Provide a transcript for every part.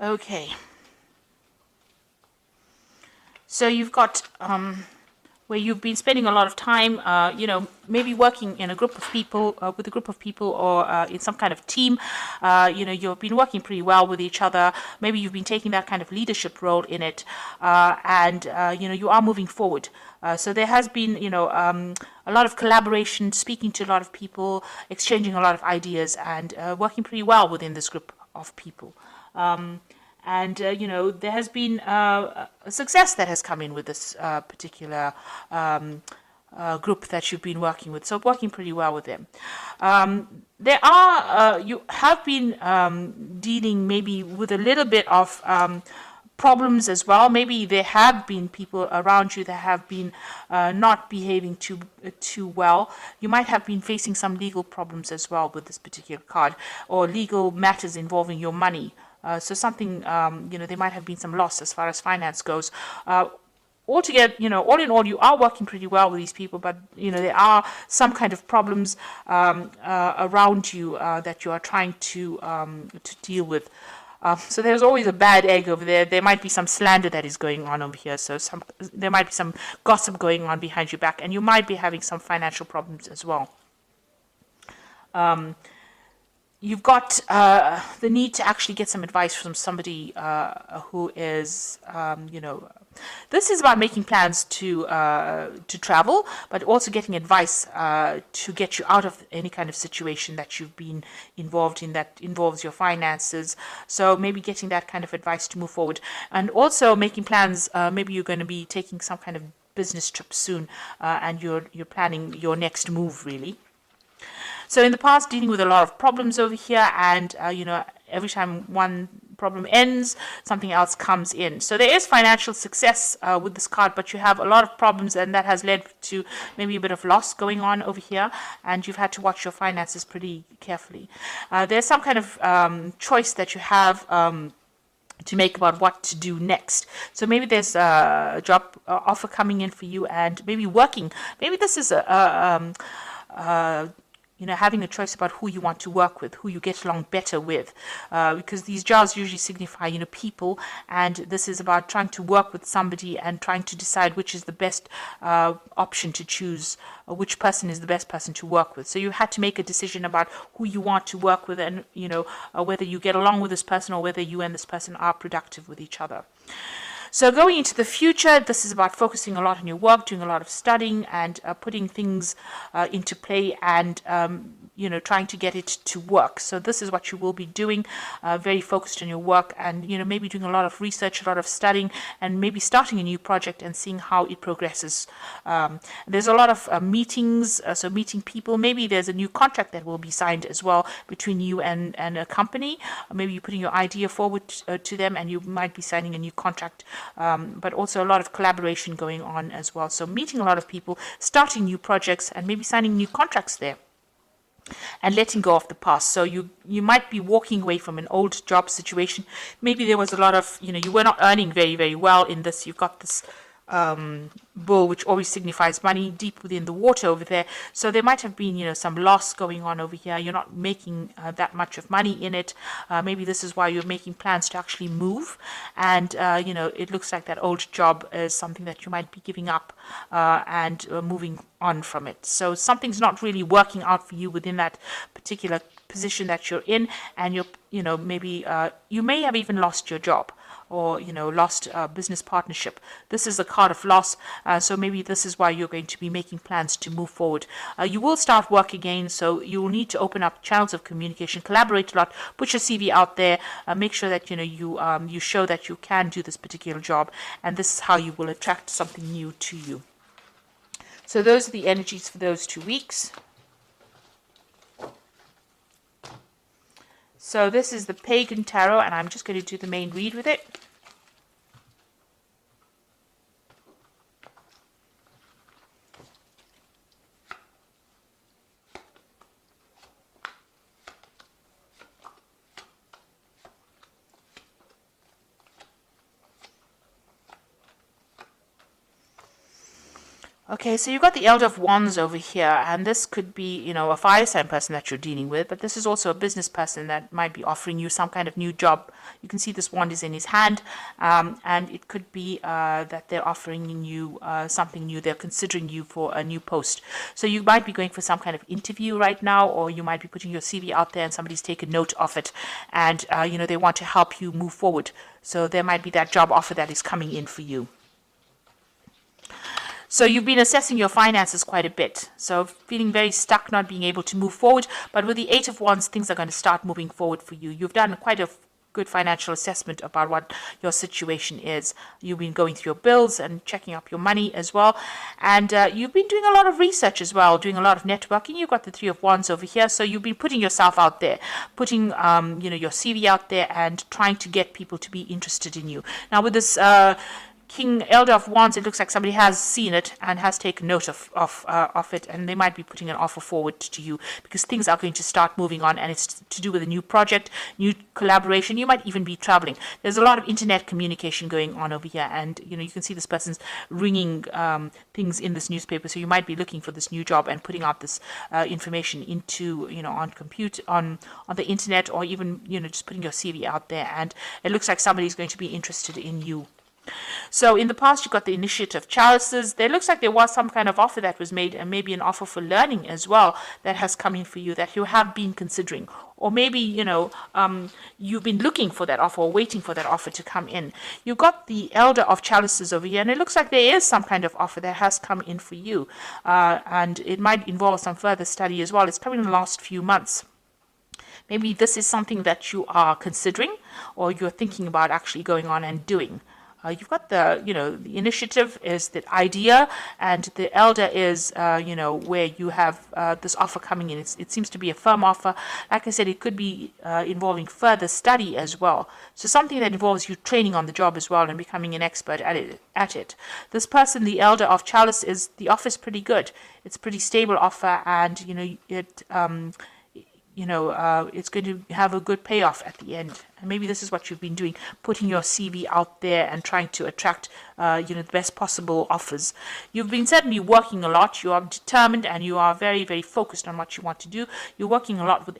Okay. So you've got where you've been spending a lot of time, maybe working in a group of people, with a group of people, or in some kind of team. You've been working pretty well with each other. Maybe you've been taking that kind of leadership role in it, and you are moving forward. So there has been, a lot of collaboration, speaking to a lot of people, exchanging a lot of ideas, and working pretty well within this group of people. And there has been a success that has come in with this particular group that you've been working with. So working pretty well with them. You have been dealing maybe with a little bit of problems as well. Maybe there have been people around you that have been not behaving too well. You might have been facing some legal problems as well with this particular card, or legal matters involving your money. So something, there might have been some loss as far as finance goes. Altogether, all in all, you are working pretty well with these people, but, there are some kind of problems around you that you are trying to deal with. So there's always a bad egg over there. There might be some slander that is going on over here. So there might be some gossip going on behind your back, and you might be having some financial problems as well. You've got the need to actually get some advice from somebody who is, this is about making plans to travel, but also getting advice to get you out of any kind of situation that you've been involved in that involves your finances. So maybe getting that kind of advice to move forward, and also making plans. Maybe you're going to be taking some kind of business trip soon, and you're planning your next move, really. So in the past, dealing with a lot of problems over here, and every time one problem ends, something else comes in. So there is financial success with this card, but you have a lot of problems, and that has led to maybe a bit of loss going on over here, and you've had to watch your finances pretty carefully. There's some kind of choice that you have to make about what to do next. So maybe there's a job offer coming in for you, and maybe working. Maybe this is having a choice about who you want to work with, who you get along better with, because these jars usually signify, people, and this is about trying to work with somebody and trying to decide which is the best option to choose, which person is the best person to work with. So you had to make a decision about who you want to work with, and, whether you get along with this person, or whether you and this person are productive with each other. So going into the future, this is about focusing a lot on your work, doing a lot of studying, and putting things into play, and trying to get it to work. So this is what you will be doing, very focused on your work, and maybe doing a lot of research, a lot of studying, and maybe starting a new project and seeing how it progresses. There's a lot of meetings, so meeting people. Maybe there's a new contract that will be signed as well between you and a company. Maybe you're putting your idea forward to them, and you might be signing a new contract. But also a lot of collaboration going on as well. So meeting a lot of people, starting new projects, and maybe signing new contracts there, and letting go of the past. So you might be walking away from an old job situation. Maybe there was a lot of, you were not earning very, very well in this. You've got this bull, which always signifies money, deep within the water over there. So there might have been, some loss going on over here. You're not making that much of money in it. Maybe this is why you're making plans to actually move. And, it looks like that old job is something that you might be giving up and moving on from it. So something's not really working out for you within that particular position that you're in. And maybe you may have even lost your job, or lost business partnership. This is a card of loss, so maybe this is why you're going to be making plans to move forward. You will start work again, so you will need to open up channels of communication, collaborate a lot, put your CV out there, make sure that you show that you can do this particular job, and this is how you will attract something new to you. So those are the energies for those 2 weeks. So this is the Pagan Tarot, and I'm just going to do the main read with it. Okay, so you've got the Elder of Wands over here, and this could be, a fire sign person that you're dealing with, but this is also a business person that might be offering you some kind of new job. You can see this wand is in his hand, and it could be that they're offering you something new. They're considering you for a new post. So you might be going for some kind of interview right now, or you might be putting your CV out there and somebody's taken note of it, and, they want to help you move forward. So there might be that job offer that is coming in for you. So you've been assessing your finances quite a bit. So feeling very stuck, not being able to move forward. But with the Eight of Wands, things are going to start moving forward for you. You've done quite a good financial assessment about what your situation is. You've been going through your bills and checking up your money as well. And you've been doing a lot of research as well, doing a lot of networking. You've got the Three of Wands over here. So you've been putting yourself out there, putting, your CV out there and trying to get people to be interested in you. Now with this King Elder of Wands, it looks like somebody has seen it and has taken note of it, and they might be putting an offer forward to you because things are going to start moving on, and it's to do with a new project, new collaboration. You might even be traveling. There's a lot of internet communication going on over here, and you can see this person's ringing things in this newspaper. So you might be looking for this new job and putting out this information into on the internet, or even just putting your CV out there. And it looks like somebody's going to be interested in you. So in the past, you got the Initiative Chalices. There looks like there was some kind of offer that was made, and maybe an offer for learning as well that has come in for you that you have been considering. Or maybe, you've been looking for that offer or waiting for that offer to come in. You've got the Elder of Chalices over here, and it looks like there is some kind of offer that has come in for you. And it might involve some further study as well. It's coming in the last few months. Maybe this is something that you are considering or you're thinking about actually going on and doing. You've got the initiative is the idea, and the elder is, where you have this offer coming in. It seems to be a firm offer. Like I said, it could be involving further study as well. So something that involves you training on the job as well and becoming an expert at it. This person, the Elder of Chalice, the offer is pretty good. It's a pretty stable offer, and, it's going to have a good payoff at the end. And maybe this is what you've been doing, putting your CV out there and trying to attract, the best possible offers. You've been certainly working a lot. You are determined and you are very, very focused on what you want to do. You're working a lot with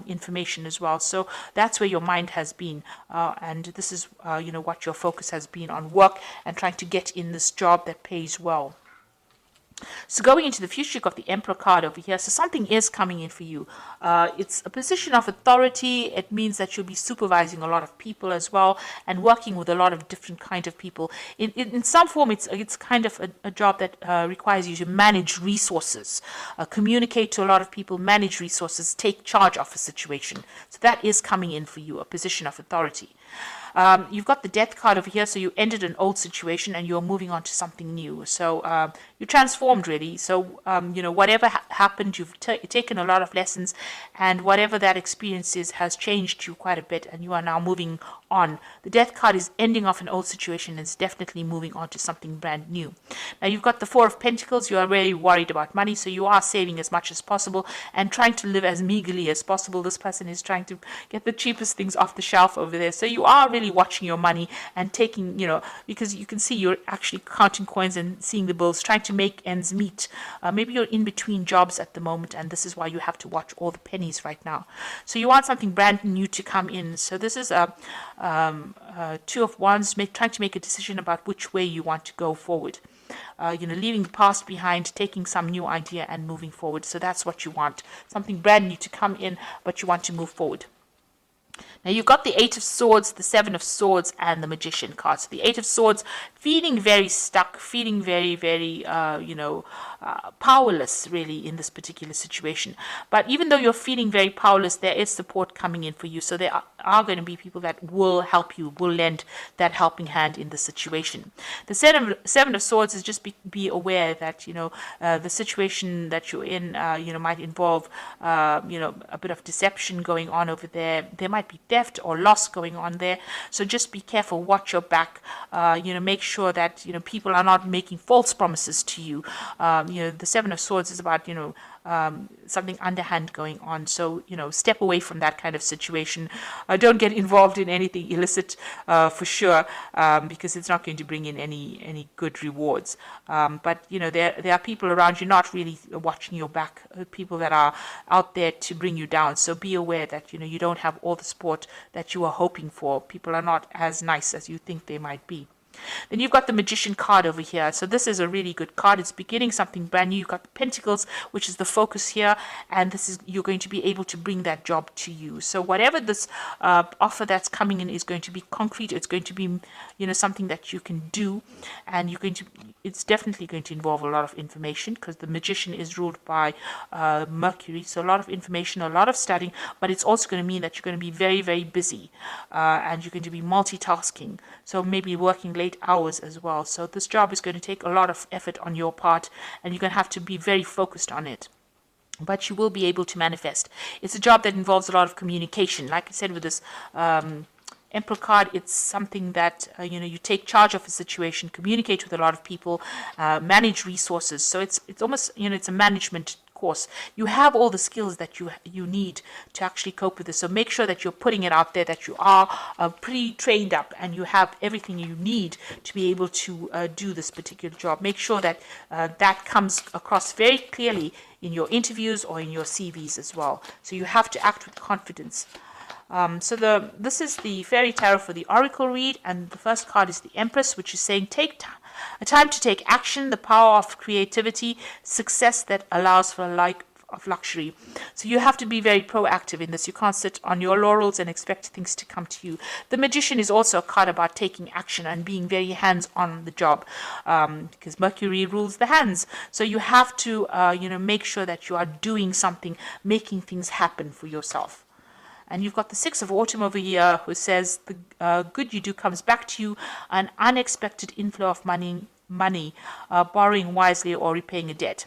information as well. So that's where your mind has been. And this is, what your focus has been on, work and trying to get in this job that pays well. So going into the future, you've got the Emperor card over here. So something is coming in for you. It's a position of authority. It means that you'll be supervising a lot of people as well and working with a lot of different kind of people. In some form, it's kind of a job that requires you to manage resources, communicate to a lot of people, manage resources, take charge of a situation. So that is coming in for you, a position of authority. You've got the Death card over here, so you ended an old situation and you're moving on to something new. So you transformed really. So whatever happened, you've taken a lot of lessons, and whatever that experience is has changed you quite a bit, and you are now moving on. The Death card is ending off an old situation and it's definitely moving on to something brand new. Now you've got the Four of Pentacles. You are really worried about money, so you are saving as much as possible and trying to live as meagerly as possible. This person is trying to get the cheapest things off the shelf over there. So you are really watching your money and taking, because you can see you're actually counting coins and seeing the bills, trying to make ends meet. Maybe you're in between jobs at the moment, and this is why you have to watch all the pennies right now. So you want something brand new to come in. So this is a Two of Wands, trying to make a decision about which way you want to go forward. Leaving the past behind, taking some new idea and moving forward. So that's what you want. Something brand new to come in, but you want to move forward. Now you've got the Eight of Swords, the Seven of Swords, and the Magician card. So the Eight of Swords, feeling very stuck, feeling very, very, powerless really in this particular situation. But even though you're feeling very powerless, there is support coming in for you. So there are going to be people that will help you, will lend that helping hand in the situation. The Seven of Swords is just be aware that, the situation that you're in, might involve, a bit of deception going on over there. There might be theft or loss going on there. So just be careful, watch your back, make sure that, people are not making false promises to you. The Seven of Swords is about, something underhand going on. So, step away from that kind of situation. Don't get involved in anything illicit for sure, because it's not going to bring in any good rewards. But, there are people around you not really watching your back, people that are out there to bring you down. So be aware that, you don't have all the support that you are hoping for. People are not as nice as you think they might be. Then you've got the Magician card over here. So this is a really good card. It's beginning something brand new. You've got the Pentacles, which is the focus here, and this is, you're going to be able to bring that job to you. So whatever this offer that's coming in is going to be concrete. It's going to be, something that you can do, and it's definitely going to involve a lot of information, because the Magician is ruled by Mercury. So a lot of information, a lot of studying, but it's also going to mean that you're going to be very, very busy, and you're going to be multitasking. So maybe working late hours as well. So this job is going to take a lot of effort on your part, and you're going to have to be very focused on it. But you will be able to manifest. It's a job that involves a lot of communication. Like I said, with this Emperor card, it's something that you take charge of a situation, communicate with a lot of people, manage resources. So it's almost it's a management course. You have all the skills that you need to actually cope with this. So make sure that you're putting it out there, that you are pretty trained up, and you have everything you need to be able to do this particular job. Make sure that that comes across very clearly in your interviews or in your CVs as well. So you have to act with confidence. This is the Fairy Tarot for the Oracle read, and the first card is the Empress, which is saying a time to take action, the power of creativity, success that allows for a life of luxury. So you have to be very proactive in this. You can't sit on your laurels and expect things to come to you. The Magician is also a card about taking action and being very hands on the job, because Mercury rules the hands. So you have to make sure that you are doing something, making things happen for yourself. And you've got the Six of Autumn over here, who says the good you do comes back to you, an unexpected inflow of money, borrowing wisely or repaying a debt.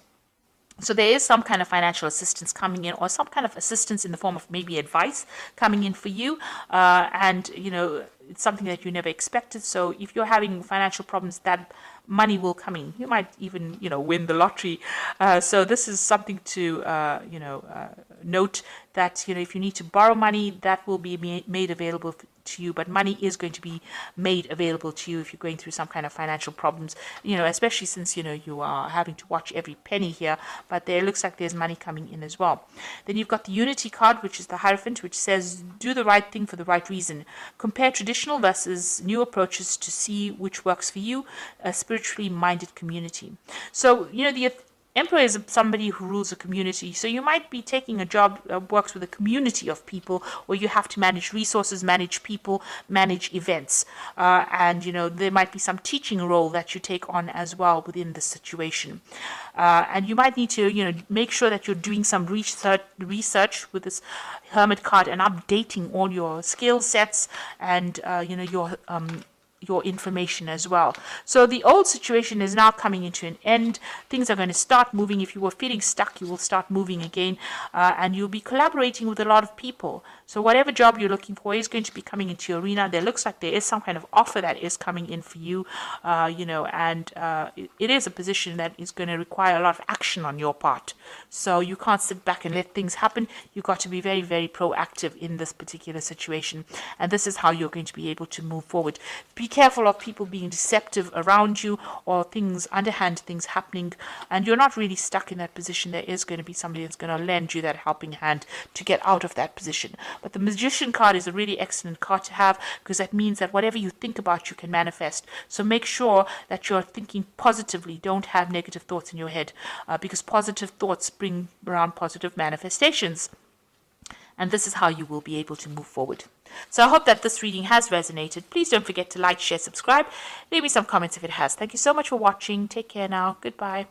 So there is some kind of financial assistance coming in, or some kind of assistance in the form of maybe advice coming in for you. And it's something that you never expected. So if you're having financial problems, that money will come in. You might even, win the lottery. So this is something to, note that, if you need to borrow money, that will be made available to you, but money is going to be made available to you if you're going through some kind of financial problems, especially since, you are having to watch every penny here, but there looks like there's money coming in as well. Then you've got the Unity card, which is the Hierophant, which says, do the right thing for the right reason. Compare traditional versus new approaches to see which works for you, a spiritually minded community. So, the Emperor is somebody who rules a community. So you might be taking a job that works with a community of people, where you have to manage resources, manage people, manage events. And, there might be some teaching role that you take on as well within the situation. And you might need to, make sure that you're doing some research with this Hermit card and updating all your skill sets and, your information as well. So the old situation is now coming into an end. Things are going to start moving. If you were feeling stuck, you will start moving again, and you'll be collaborating with a lot of people. So whatever job you're looking for is going to be coming into your arena. There looks like there is some kind of offer that is coming in for you, and it is a position that is going to require a lot of action on your part. So you can't sit back and let things happen. You've got to be very, very proactive in this particular situation, and this is how you're going to be able to move forward. Be careful of people being deceptive around you, or underhand things happening, and you're not really stuck in that position. There is going to be somebody that's going to lend you that helping hand to get out of that position. But the Magician card is a really excellent card to have, because that means that whatever you think about, you can manifest. So make sure that you're thinking positively. Don't have negative thoughts in your head, because positive thoughts bring around positive manifestations. And this is how you will be able to move forward. So I hope that this reading has resonated. Please don't forget to like, share, subscribe. Leave me some comments if it has. Thank you so much for watching. Take care now. Goodbye.